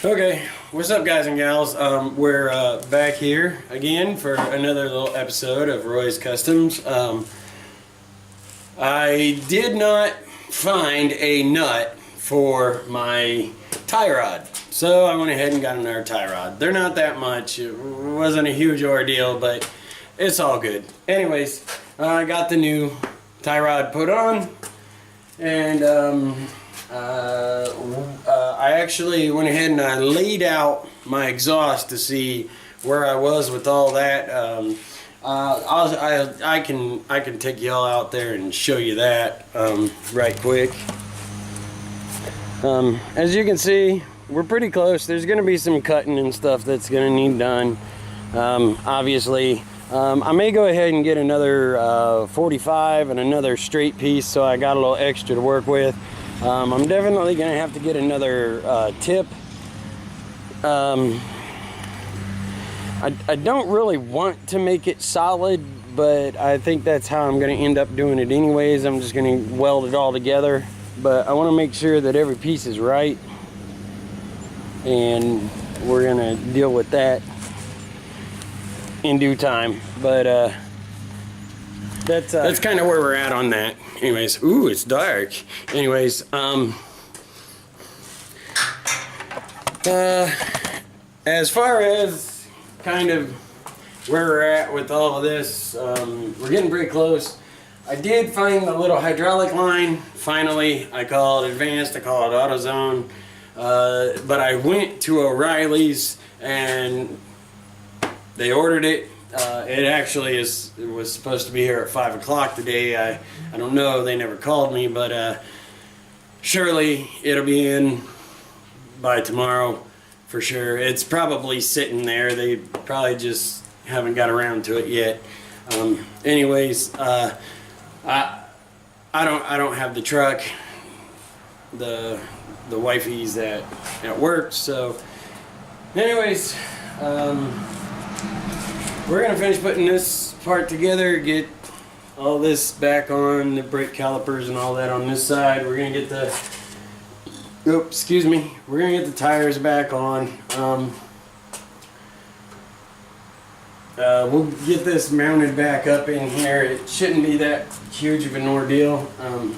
Okay, what's up guys and gals? We're back here again for another little episode of Roy's Customs. I did not find a nut for my tie rod, so I went ahead and got another tie rod. They're not that much, it wasn't a huge ordeal, but it's all good. Anyways, I got the new tie rod put on, and I actually went ahead and I laid out my exhaust to see where I was with all that. I can take y'all out there and show you that right quick. As you can see, we're pretty close. There's going to be some cutting and stuff that's going to need done. Obviously, I may go ahead and get another 45 and another straight piece, so I got a little extra to work with. I'm definitely going to have to get another tip. I don't really want to make it solid, but I think that's how I'm going to end up doing it anyways. I'm just going to weld it all together, but I want to make sure that every piece is right, and we're going to deal with that in due time. But that's kind of where we're at on that. Anyways, ooh, it's dark. Anyways, as far as kind of where we're at with all of this, we're getting pretty close. I did find the little hydraulic line. Finally, I call it advanced, I call it AutoZone. But I went to O'Reilly's and they ordered it. It actually was supposed to be here at 5 o'clock today. I don't know, they never called me, but surely it'll be in by tomorrow for sure. It's probably sitting there. They probably just haven't got around to it yet. Anyways, I don't have the truck. The wifey's at work, so anyways, we're going to finish putting this part together, get all this back on, the brake calipers and all that on this side. We're going to get the, we're going to get the tires back on. We'll get this mounted back up in here. It shouldn't be that huge of an ordeal. I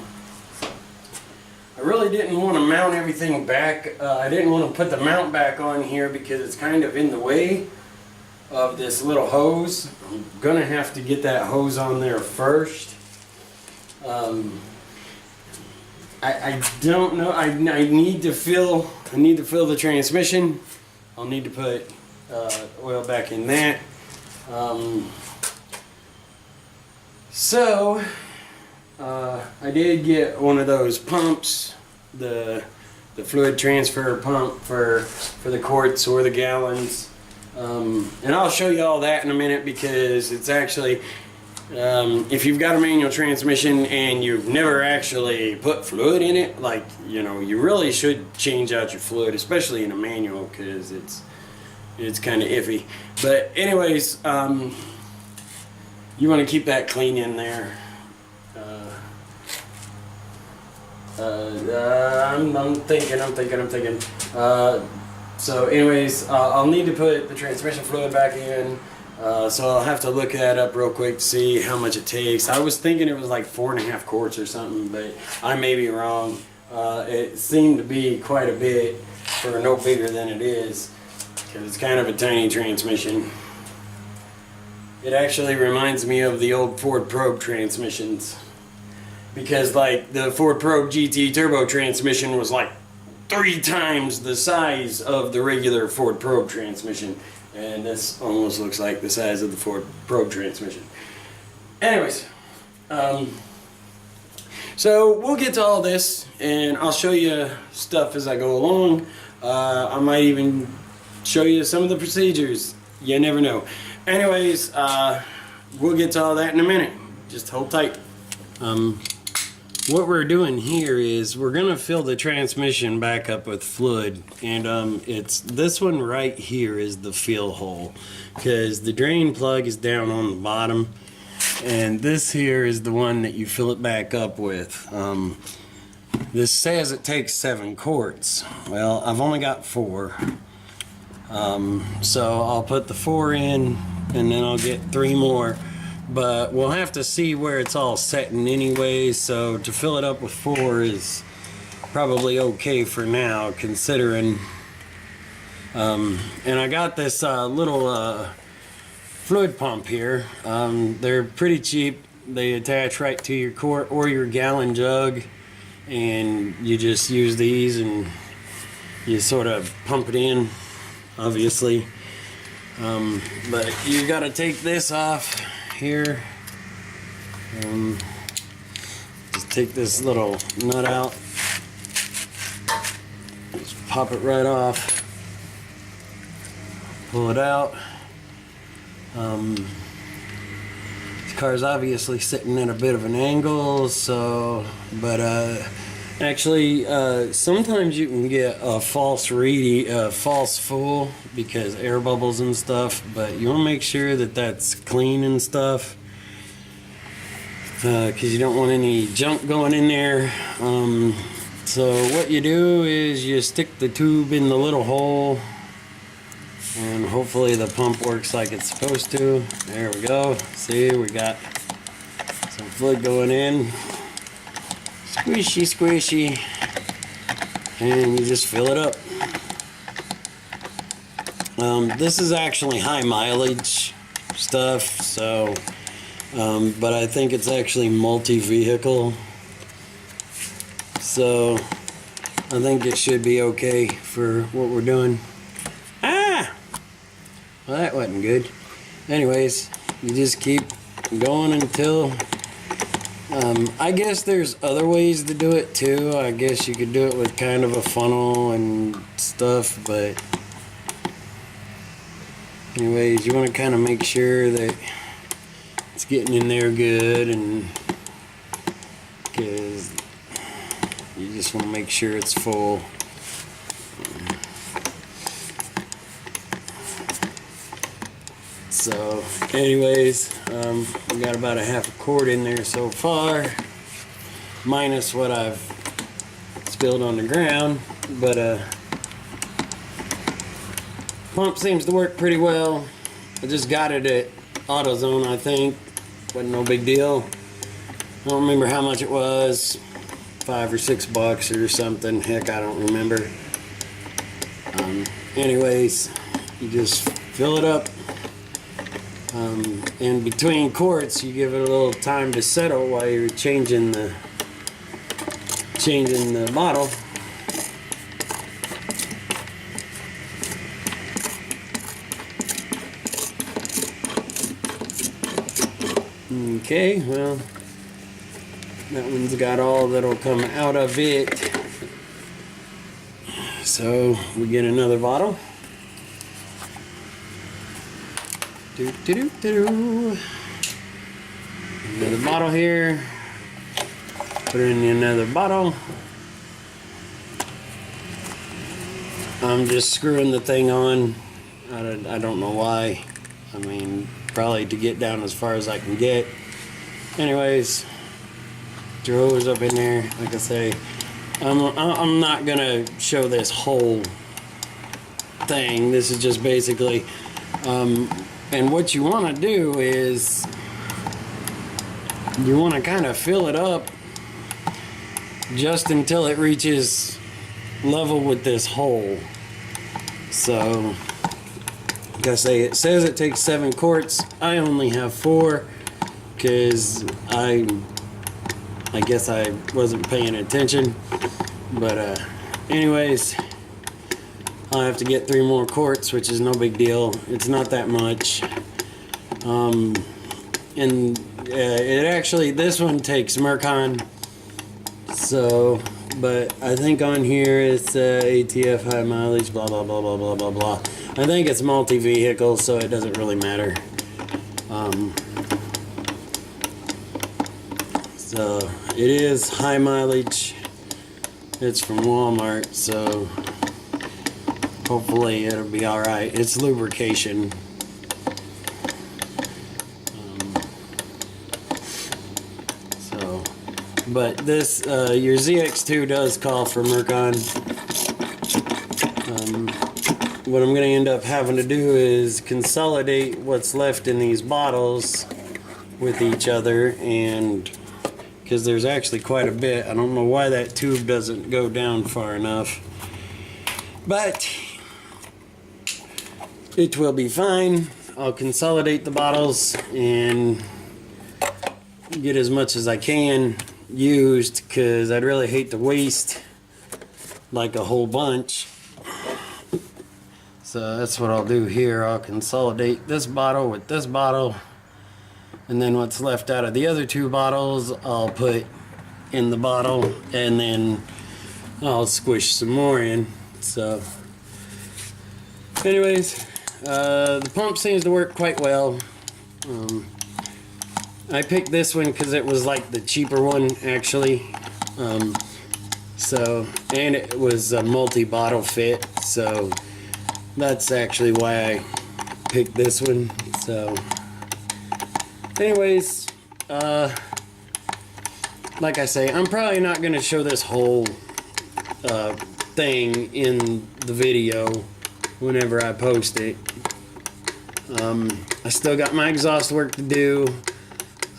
really didn't want to mount everything back. I didn't want to put the mount back on here because it's kind of in the way of this little hose. I'm gonna have to get that hose on there first. I don't know. I need to fill the transmission. I'll need to put oil back in that. So I did get one of those pumps, the fluid transfer pump for the quarts or the gallons. And I'll show you all that in a minute, because it's actually, if you've got a manual transmission and you've never actually put fluid in it, like, you know, you really should change out your fluid, especially in a manual, because it's kind of iffy. But anyways, you want to keep that clean in there. I'm thinking. So anyways, I'll need to put the transmission fluid back in, so I'll have to look that up real quick to see how much it takes. I was thinking it was like 4.5 quarts or something, but I may be wrong. It seemed to be quite a bit for no bigger than it is, because it's kind of a tiny transmission. It actually reminds me of the old Ford Probe transmissions, because like the Ford Probe GT turbo transmission was like 3 times the size of the regular Ford Probe transmission, and this almost looks like the size of the Ford Probe transmission. Anyways, so we'll get to all this and I'll show you stuff as I go along. I might even show you some of the procedures. You never know. Anyways, we'll get to all that in a minute. Just hold tight. What we're doing here is we're gonna fill the transmission back up with fluid, and it's this one right here is the fill hole, because the drain plug is down on the bottom, and this here is the one that you fill it back up with. This says it takes 7 quarts. Well, I've only got 4. So I'll put the 4 in and then I'll get 3 more. But we'll have to see where it's all setting anyway, so to fill it up with 4 is probably okay for now, considering. And I got this little fluid pump here. They're pretty cheap. They attach right to your quart or your gallon jug, and you just use these and you sort of pump it in, obviously. But you got to take this off here. Just take this little nut out. Just pop it right off. Pull it out. This car's obviously sitting at a bit of an angle, so, but actually sometimes you can get a false reading, false full, because air bubbles and stuff, but you want to make sure that that's clean and stuff, because you don't want any junk going in there. So what you do is you stick the tube in the little hole, and hopefully the pump works like it's supposed to. There we go. See, we got some fluid going in. Squishy, squishy. And you just fill it up. This is actually high mileage stuff, so, but I think it's actually multi-vehicle. So, I think it should be okay for what we're doing. Well, that wasn't good. Anyways, you just keep going until, I guess there's other ways to do it too. I guess you could do it with kind of a funnel and stuff, but anyways, you want to kind of make sure that it's getting in there good, and because you just want to make sure it's full. So anyways, we got about a half a quart in there so far, minus what I've spilled on the ground, but pump seems to work pretty well. I just got it at AutoZone, I think. Wasn't no big deal. I don't remember how much it was, $5 or $6 or something. Heck, I don't remember. Anyways, you just fill it up. And between quarts, you give it a little time to settle while you're changing the bottle. Okay, well, that one's got all that'll come out of it. So we get another bottle. Another bottle here. Put it in another bottle. I'm just screwing the thing on. I don't know why. I mean, probably to get down as far as I can get. Anyways, throw hose up in there. Like I say, I'm not gonna show this whole thing. This is just basically. And what you want to do is you want to kind of fill it up just until it reaches level with this hole. So, like I say, it says it takes 7 quarts. I only have 4 because I guess I wasn't paying attention. But anyways, I'll have to get 3 more quarts, which is no big deal. It's not that much. And it actually, this one takes Mercon. So, but I think on here it's ATF high mileage, blah, blah, blah, blah, blah, blah, blah. I think it's multi-vehicle, so it doesn't really matter. So, it is high mileage. It's from Walmart, so hopefully it'll be alright. It's lubrication. So But this, your ZX2 does call for Mercon. What I'm going to end up having to do is consolidate what's left in these bottles with each other, and because there's actually quite a bit. I don't know why that tube doesn't go down far enough, but it will be fine. I'll consolidate the bottles and get as much as I can used, because I'd really hate to waste like a whole bunch. So that's what I'll do here. I'll consolidate this bottle with this bottle, and then what's left out of the other two bottles I'll put in the bottle, and then I'll squish some more in. So anyways, the pump seems to work quite well. I picked this one because it was like the cheaper one actually. And it was a multi-bottle fit, so that's actually why I picked this one. So anyways, like I say, I'm probably not going to show this whole thing in the video whenever I post it. I still got my exhaust work to do.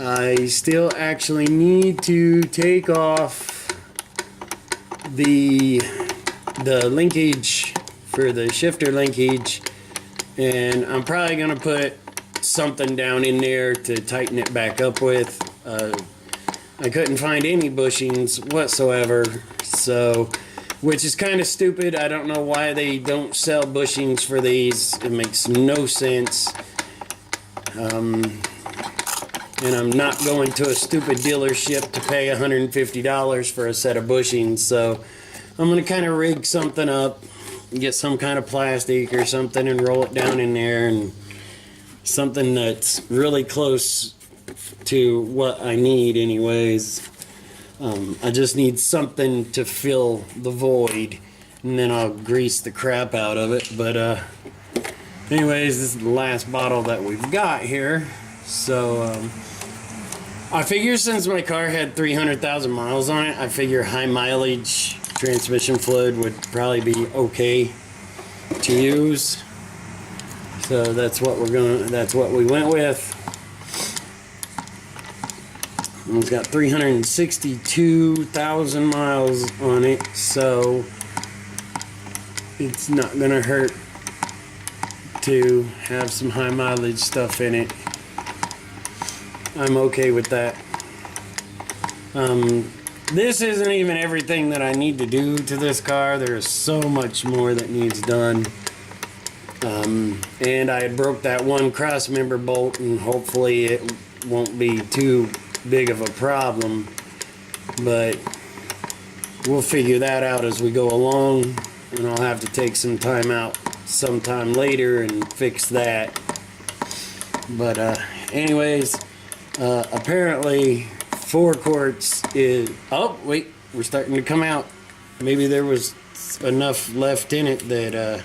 I still actually need to take off the linkage for the shifter linkage, and I'm probably going to put something down in there to tighten it back up with. I couldn't find any bushings whatsoever, so, which is kind of stupid. I don't know why they don't sell bushings for these. It makes no sense. And I'm not going to a stupid dealership to pay $150 for a set of bushings, so I'm going to kind of rig something up, get some kind of plastic or something and roll it down in there, and something that's really close to what I need anyways. I just need something to fill the void, and then I'll grease the crap out of it. But anyways, this is the last bottle that we've got here. So I figure since my car had 300,000 miles on it, I figure high mileage transmission fluid would probably be okay to use. So that's what we went with. It's got 362,000 miles on it, so it's not gonna hurt to have some high mileage stuff in it. I'm okay with that. This isn't even everything that I need to do to this car. There's so much more that needs done. And I broke that one cross member bolt, and hopefully it won't be too big of a problem. But we'll figure that out as we go along, and I'll have to take some time out sometime later and fix that. But anyways, apparently 4 quarts is, oh wait, we're starting to come out. Maybe there was enough left in it that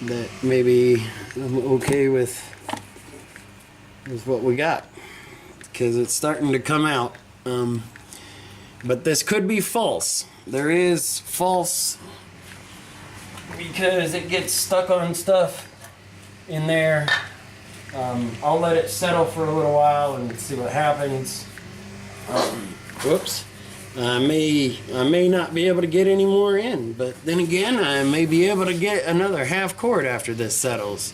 that maybe I'm okay with what we got, because it's starting to come out. But this could be false. There is false, because it gets stuck on stuff in there. I'll let it settle for a little while and see what happens. Whoops. I may not be able to get any more in, but then again, I may be able to get another half quart after this settles,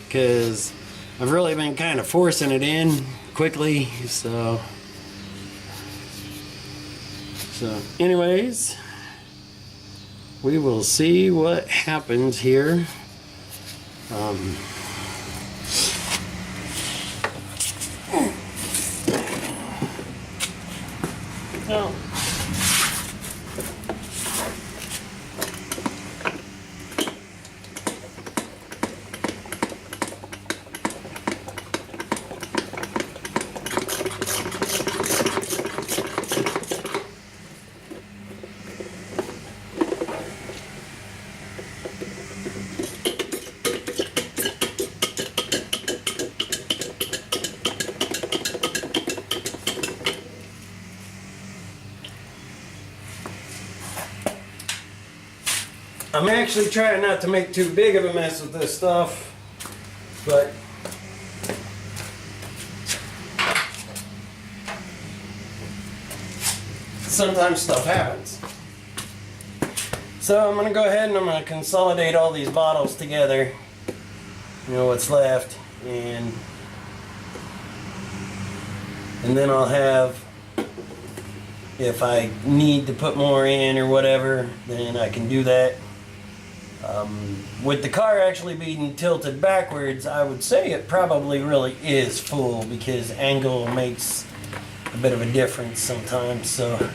because I've really been kind of forcing it in quickly. So anyways, we will see what happens here. No. I'm actually trying not to make too big of a mess with this stuff, but sometimes stuff happens. So I'm going to go ahead and I'm going to consolidate all these bottles together, you know, what's left, and then I'll have, if I need to put more in or whatever, then I can do that. With the car actually being tilted backwards, I would say it probably really is full, because angle makes a bit of a difference sometimes. So,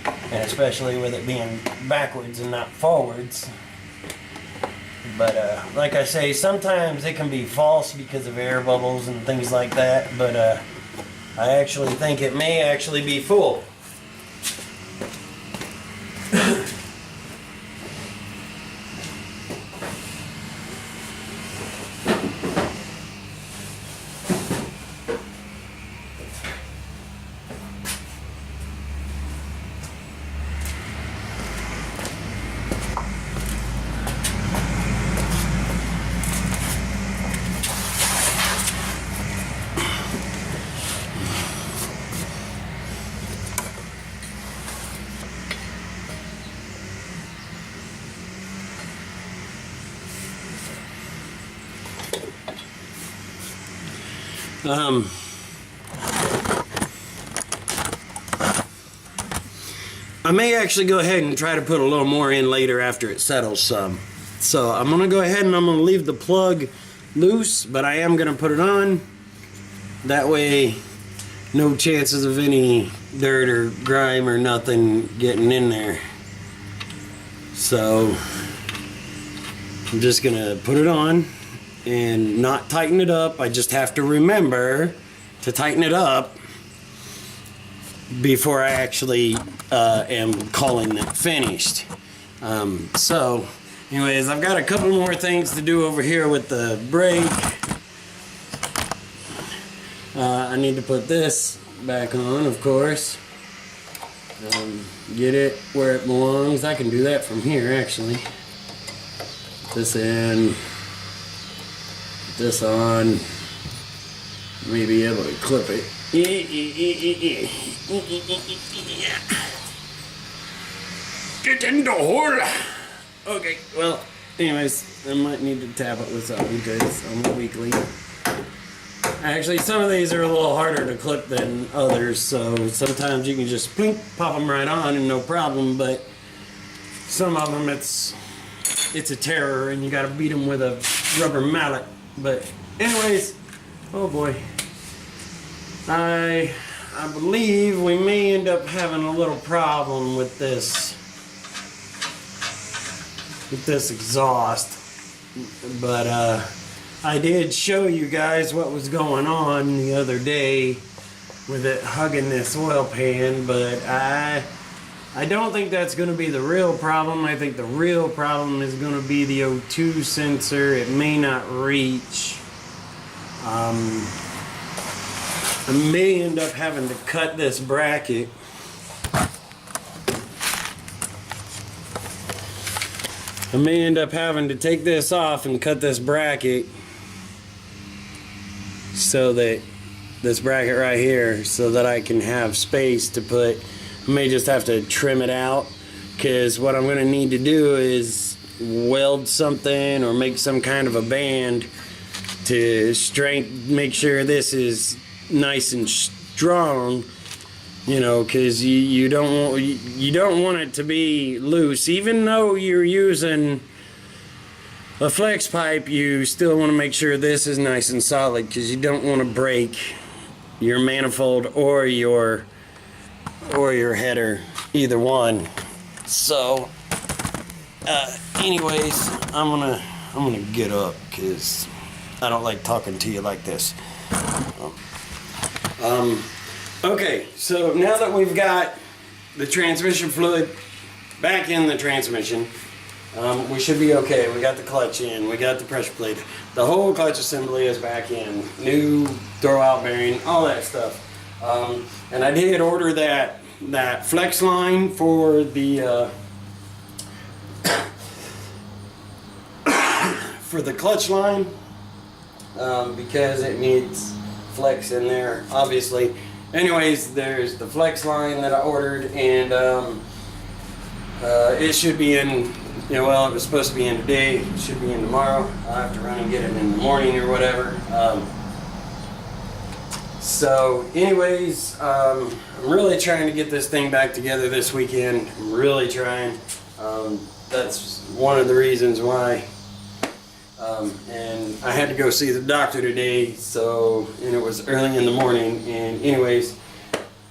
and especially with it being backwards and not forwards. But like I say, sometimes it can be false because of air bubbles and things like that. But I actually think it may actually be full. I may actually go ahead and try to put a little more in later after it settles some. So I'm going to go ahead and I'm going to leave the plug loose, but I am going to put it on. That way, no chances of any dirt or grime or nothing getting in there. So I'm just going to put it on and not tighten it up. I just have to remember to tighten it up before I actually am calling it finished. So anyways, I've got a couple more things to do over here with the brake. I need to put this back on, of course. Get it where it belongs. I can do that from here, actually. Put this in. Put this on. Maybe able to clip it. Get in the hole. Okay, well, anyways, I might need to tap it with something because I'm a weakling. Actually, some of these are a little harder to clip than others, so sometimes you can just plink, pop them right on and no problem, but some of them it's a terror and you gotta beat them with a rubber mallet. But anyways, oh boy, I believe we may end up having a little problem with this exhaust, but I did show you guys what was going on the other day with it hugging this oil pan, but I don't think that's going to be the real problem. I think the real problem is going to be the O2 sensor. It may not reach. I may end up having to cut this bracket. I may end up having to take this off and cut this bracket, so that this bracket right here, so that I can have space to put. I may just have to trim it out, because what I'm going to need to do is weld something or make some kind of a band to make sure this is nice and strong, you know, because you don't want it to be loose. Even though you're using a flex pipe, you still want to make sure this is nice and solid, because you don't want to break your manifold or your header, either one. So anyways, I'm gonna get up, because I don't like talking to you like this. Okay, so now that we've got the transmission fluid back in the transmission, we should be okay. We got the clutch in, we got the pressure plate, the whole clutch assembly is back in, new throwout bearing, all that stuff. And I did order that flex line for the for the clutch line because it needs flex in there, obviously. Anyways, there's the flex line that I ordered, and it should be in, you know, well, it was supposed to be in today, it should be in tomorrow. I'll have to run and get it in the morning or whatever. So anyways, I'm really trying to get this thing back together this weekend. I'm really trying. That's one of the reasons why. And I had to go see the doctor today, so, and it was early in the morning. And anyways,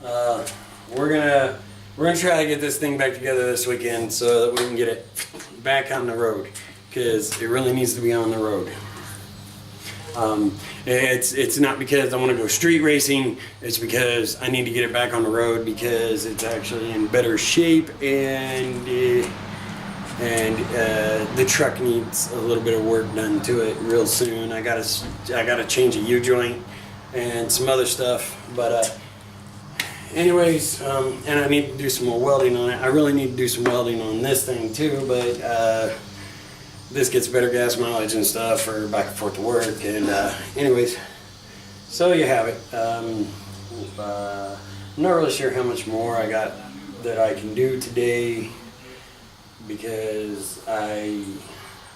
we're gonna try to get this thing back together this weekend so that we can get it back on the road, because it really needs to be on the road. It's not because I want to go street racing, it's because I need to get it back on the road because it's actually in better shape, and the truck needs a little bit of work done to it real soon. I gotta change a U-joint and some other stuff, but anyways, and I need to do some more welding on it. I really need to do some welding on this thing too, but this gets better gas mileage and stuff for back and forth to work. And anyways, so you have it. I'm not really sure how much more I got that I can do today, because I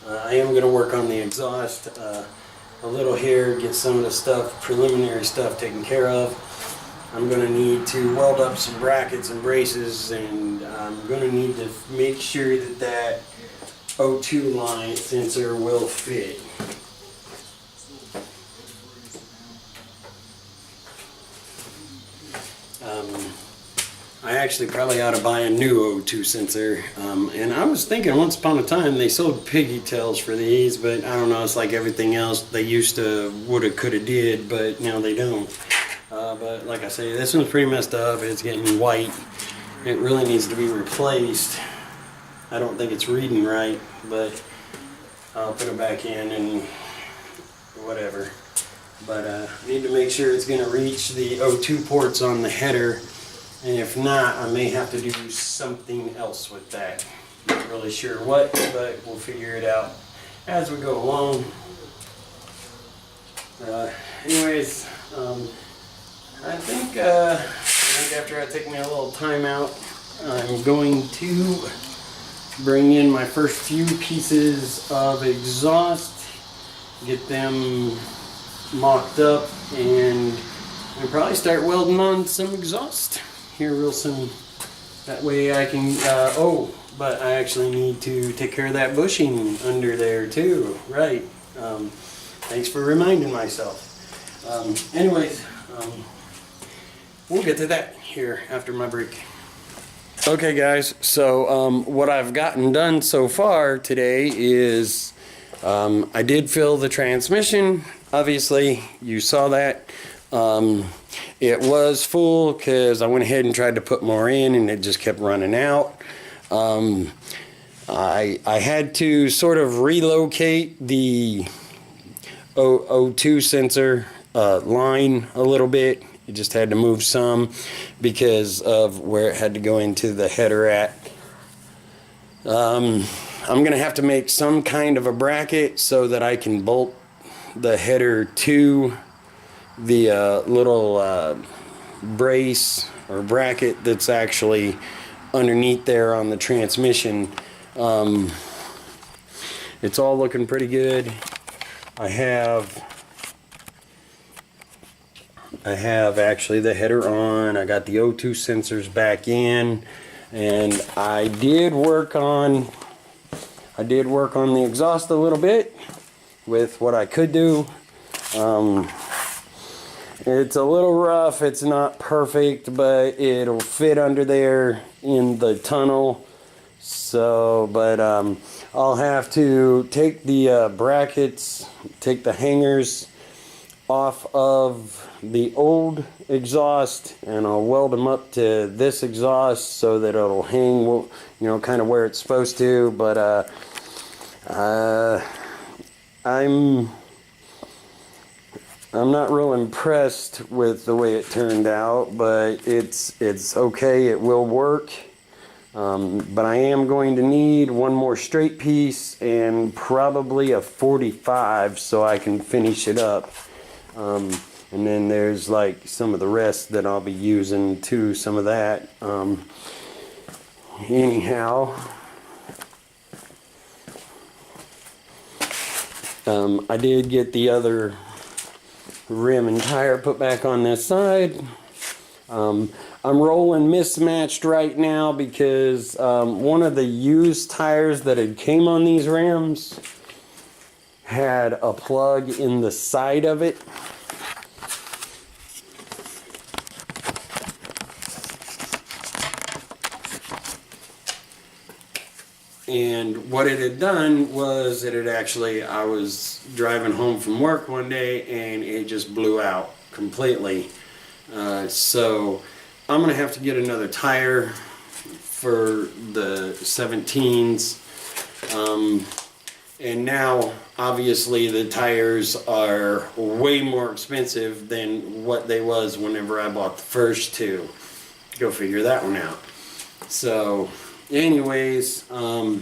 am going to work on the exhaust a little here, get some of the stuff, preliminary stuff taken care of. I'm going to need to weld up some brackets and braces, and I'm going to need to make sure that that O2 line sensor will fit. I actually probably ought to buy a new O2 sensor, and I was thinking once upon a time they sold piggy tails for these, but I don't know, it's like everything else, they used to woulda coulda did, but now they don't. But like I say, this one's pretty messed up. It's getting white. It really needs to be replaced. I don't think it's reading right, but I'll put it back in and whatever. But I need to make sure it's going to reach the O2 ports on the header, and if not, I may have to do something else with that. Not really sure what, but we'll figure it out as we go along. Anyways, I think after I take me a little time out, I'm going to bring in my first few pieces of exhaust, get them mocked up, and I'll probably start welding on some exhaust here real soon. That way I can, oh, but I actually need to take care of that bushing under there too, right? Thanks for reminding myself. Anyways, we'll get to that here after my break. Okay guys, so what I've gotten done so far today is I did fill the transmission. Obviously you saw that. It was full because I went ahead and tried to put more in and it just kept running out. I had to sort of relocate the O2 sensor line a little bit. It just had to move some because of where it had to go into the header at. I'm gonna have to make some kind of a bracket so that I can bolt the header to the little brace or bracket that's actually underneath there on the transmission. It's all looking pretty good. I have actually the header on. I got the O2 sensors back in, and I did work on the exhaust a little bit with what I could do. It's a little rough, it's not perfect, but it'll fit under there in the tunnel. So, but I'll have to take the brackets, take the hangers off of the old exhaust, and I'll weld them up to this exhaust so that it'll hang, you know, kind of where it's supposed to. But I'm not real impressed with the way it turned out, but it's okay. It will work. But I am going to need one more straight piece and probably a 45 so I can finish it up. And then there's like some of the rest that I'll be using too, some of that. Anyhow, I did get the other rim and tire put back on this side. I'm rolling mismatched right now because one of the used tires that had came on these rims had a plug in the side of it. And what it had done was it had actually, I was driving home from work one day and it just blew out completely. So I'm going to have to get another tire for the 17s. And now obviously the tires are way more expensive than what they was whenever I bought the first two. Go figure that one out. So anyways, I'll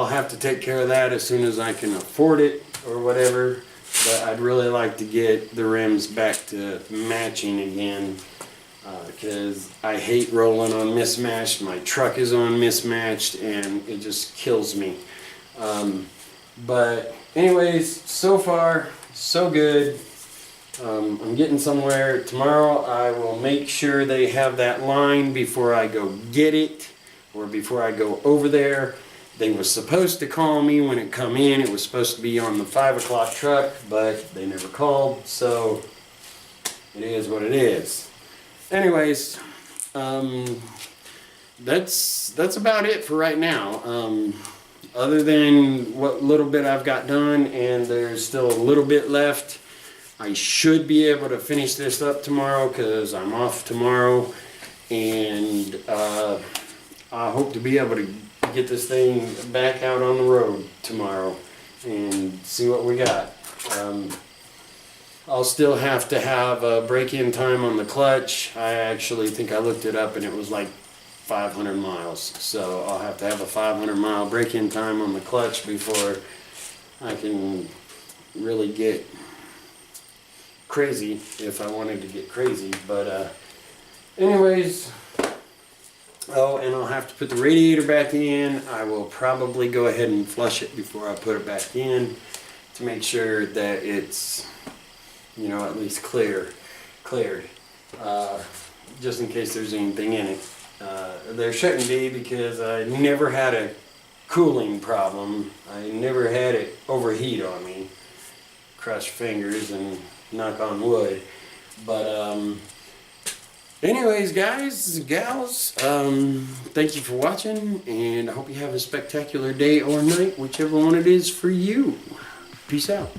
have to take care of that as soon as I can afford it or whatever, but I'd really like to get the rims back to matching again, because I hate rolling on mismatched. My truck is on mismatched and it just kills me. But anyways, so far so good. I'm getting somewhere. Tomorrow I will make sure they have that line before I go get it, or before I go over there. They were supposed to call me when it come in. It was supposed to be on the 5 o'clock truck, but they never called, so it is what it is. Anyways, that's about it for right now. Other than what little bit I've got done, and there's still a little bit left. I should be able to finish this up tomorrow because I'm off tomorrow, and I hope to be able to get this thing back out on the road tomorrow and see what we got. I'll still have to have a break-in time on the clutch. I actually think I looked it up and it was like 500 miles. So I'll have to have a 500 mile break-in time on the clutch before I can really get crazy, if I wanted to get crazy. But anyways, oh, and I'll have to put the radiator back in. I will probably go ahead and flush it before I put it back in to make sure that it's, you know, at least cleared, just in case there's anything in it. There shouldn't be, because I never had a cooling problem. I never had it overheat on me. Cross your fingers and knock on wood. But anyways, guys, gals, thank you for watching, and I hope you have a spectacular day or night, whichever one it is for you. Peace out.